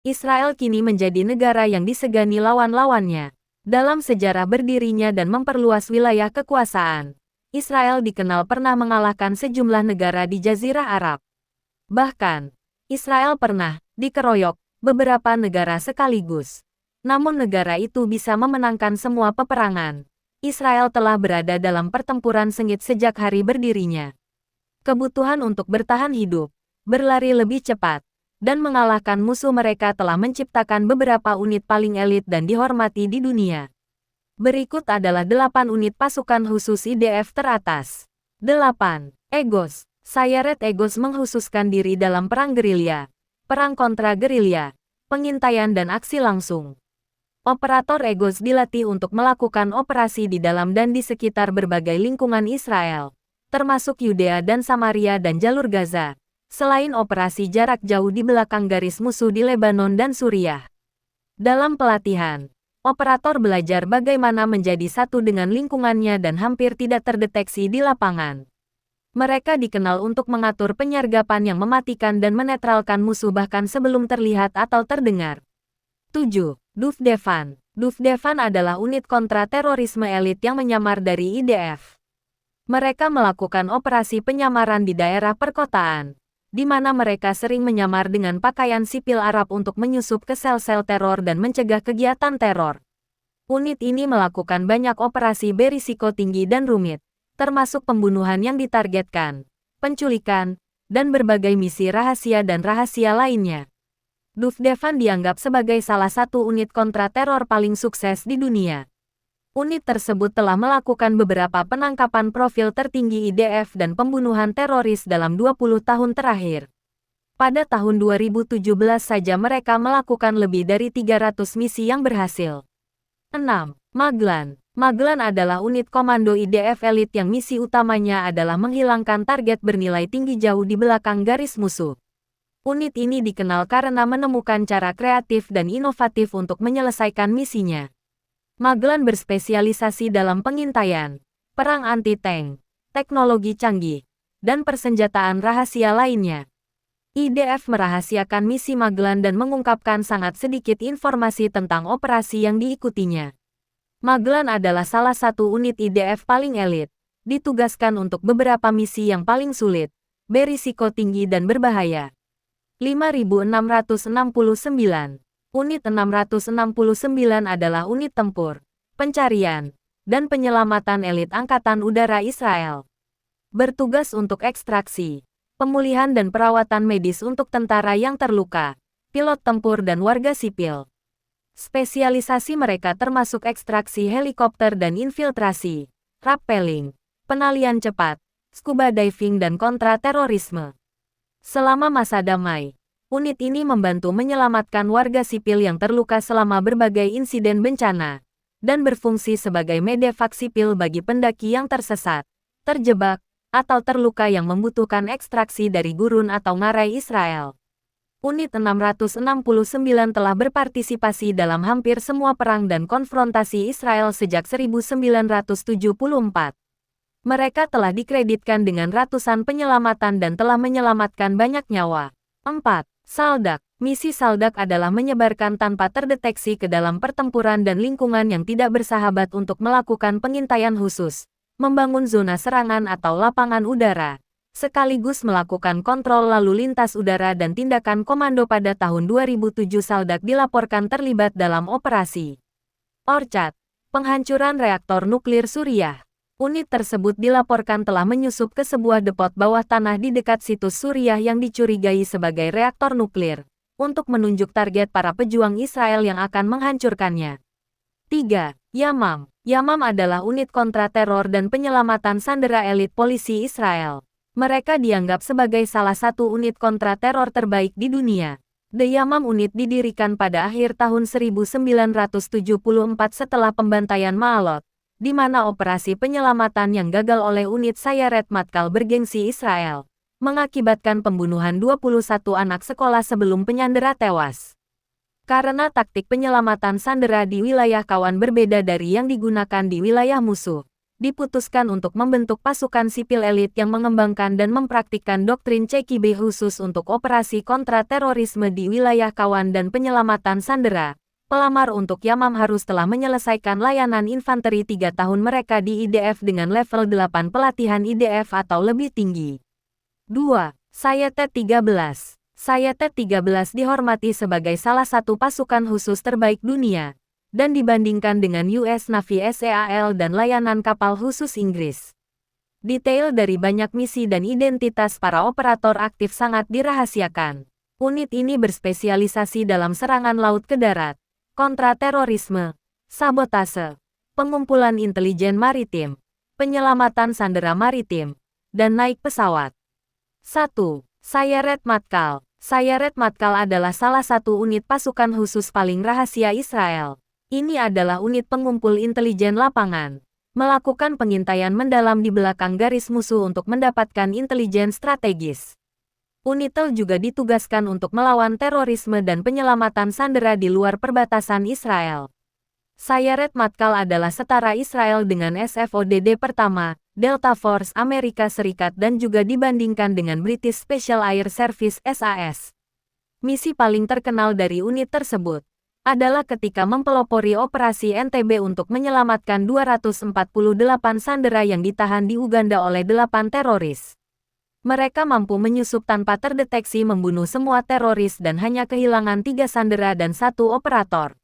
Israel kini menjadi negara yang disegani lawan-lawannya. Dalam sejarah berdirinya dan memperluas wilayah kekuasaan, Israel dikenal pernah mengalahkan sejumlah negara di Jazirah Arab. Bahkan, Israel pernah dikeroyok beberapa negara sekaligus. Namun negara itu bisa memenangkan semua peperangan. Israel telah berada dalam pertempuran sengit sejak hari berdirinya. Kebutuhan untuk bertahan hidup, berlari lebih cepat, dan mengalahkan musuh mereka telah menciptakan beberapa unit paling elit dan dihormati di dunia. Berikut adalah 8 unit pasukan khusus IDF teratas. 8. Egos. Sayeret Egos mengkhususkan diri dalam perang gerilya, perang kontra gerilya, pengintaian dan aksi langsung. Operator Egos dilatih untuk melakukan operasi di dalam dan di sekitar berbagai lingkungan Israel, termasuk Yudea dan Samaria dan jalur Gaza, selain operasi jarak jauh di belakang garis musuh di Lebanon dan Suriah. Dalam pelatihan, operator belajar bagaimana menjadi satu dengan lingkungannya dan hampir tidak terdeteksi di lapangan. Mereka dikenal untuk mengatur penyergapan yang mematikan dan menetralkan musuh bahkan sebelum terlihat atau terdengar. 7. Dufdevan. Dufdevan adalah unit kontra-terorisme elit yang menyamar dari IDF. Mereka melakukan operasi penyamaran di daerah perkotaan, di mana mereka sering menyamar dengan pakaian sipil Arab untuk menyusup ke sel-sel teror dan mencegah kegiatan teror. Unit ini melakukan banyak operasi berisiko tinggi dan rumit, termasuk pembunuhan yang ditargetkan, penculikan, dan berbagai misi rahasia dan rahasia lainnya. Dufdevan dianggap sebagai salah satu unit kontra-teror paling sukses di dunia. Unit tersebut telah melakukan beberapa penangkapan profil tertinggi IDF dan pembunuhan teroris dalam 20 tahun terakhir. Pada tahun 2017 saja mereka melakukan lebih dari 300 misi yang berhasil. 6. Maglan. Maglan adalah unit komando IDF elit yang misi utamanya adalah menghilangkan target bernilai tinggi jauh di belakang garis musuh. Unit ini dikenal karena menemukan cara kreatif dan inovatif untuk menyelesaikan misinya. Maglan berspesialisasi dalam pengintaian, perang anti-tank, teknologi canggih, dan persenjataan rahasia lainnya. IDF merahasiakan misi Maglan dan mengungkapkan sangat sedikit informasi tentang operasi yang diikutinya. Maglan adalah salah satu unit IDF paling elit, ditugaskan untuk beberapa misi yang paling sulit, berisiko tinggi dan berbahaya. 5669. Unit 669 adalah unit tempur, pencarian, dan penyelamatan elit Angkatan Udara Israel. Bertugas untuk ekstraksi, pemulihan dan perawatan medis untuk tentara yang terluka, pilot tempur dan warga sipil. Spesialisasi mereka termasuk ekstraksi helikopter dan infiltrasi, rappelling, penalian cepat, scuba diving dan kontra-terorisme. Selama masa damai, unit ini membantu menyelamatkan warga sipil yang terluka selama berbagai insiden bencana, dan berfungsi sebagai medevac sipil bagi pendaki yang tersesat, terjebak, atau terluka yang membutuhkan ekstraksi dari gurun atau ngarai Israel. Unit 669 telah berpartisipasi dalam hampir semua perang dan konfrontasi Israel sejak 1974. Mereka telah dikreditkan dengan ratusan penyelamatan dan telah menyelamatkan banyak nyawa. 4. Saldak. Misi Saldak adalah menyebarkan tanpa terdeteksi ke dalam pertempuran dan lingkungan yang tidak bersahabat untuk melakukan pengintaian khusus, membangun zona serangan atau lapangan udara, sekaligus melakukan kontrol lalu lintas udara dan tindakan komando. Pada tahun 2007 Saldak dilaporkan terlibat dalam operasi Orchard, penghancuran reaktor nuklir Suriah. Unit tersebut dilaporkan telah menyusup ke sebuah depot bawah tanah di dekat situs Suriah yang dicurigai sebagai reaktor nuklir, untuk menunjuk target para pejuang Israel yang akan menghancurkannya. 3. Yamam. Yamam adalah unit kontra-teror dan penyelamatan sandera elit polisi Israel. Mereka dianggap sebagai salah satu unit kontra-teror terbaik di dunia. The Yamam unit didirikan pada akhir tahun 1974 setelah pembantaian Maalot, di mana operasi penyelamatan yang gagal oleh unit Sayeret Matkal bergengsi Israel, mengakibatkan pembunuhan 21 anak sekolah sebelum penyandera tewas. Karena taktik penyelamatan sandera di wilayah kawan berbeda dari yang digunakan di wilayah musuh, diputuskan untuk membentuk pasukan sipil elit yang mengembangkan dan mempraktikkan doktrin CKB khusus untuk operasi kontra-terorisme di wilayah kawan dan penyelamatan sandera. Pelamar untuk Yamam harus telah menyelesaikan layanan infanteri 3 tahun mereka di IDF dengan level 8 pelatihan IDF atau lebih tinggi. 2. Saya T-13. Saya T-13 dihormati sebagai salah satu pasukan khusus terbaik dunia, dan dibandingkan dengan US Navy SEAL dan layanan kapal khusus Inggris. Detail dari banyak misi dan identitas para operator aktif sangat dirahasiakan. Unit ini berspesialisasi dalam serangan laut ke darat, kontra-terorisme, sabotase, pengumpulan intelijen maritim, penyelamatan sandera maritim, dan naik pesawat. 1. Sayeret Matkal. Sayeret Matkal adalah salah satu unit pasukan khusus paling rahasia Israel. Ini adalah unit pengumpul intelijen lapangan, melakukan pengintaian mendalam di belakang garis musuh untuk mendapatkan intelijen strategis. Unitel juga ditugaskan untuk melawan terorisme dan penyelamatan sandera di luar perbatasan Israel. Sayeret Matkal adalah setara Israel dengan SFODD pertama, Delta Force Amerika Serikat dan juga dibandingkan dengan British Special Air Service SAS. Misi paling terkenal dari unit tersebut adalah ketika mempelopori operasi NTB untuk menyelamatkan 248 sandera yang ditahan di Uganda oleh 8 teroris. Mereka mampu menyusup tanpa terdeteksi membunuh semua teroris dan hanya kehilangan 3 sandera dan 1 operator.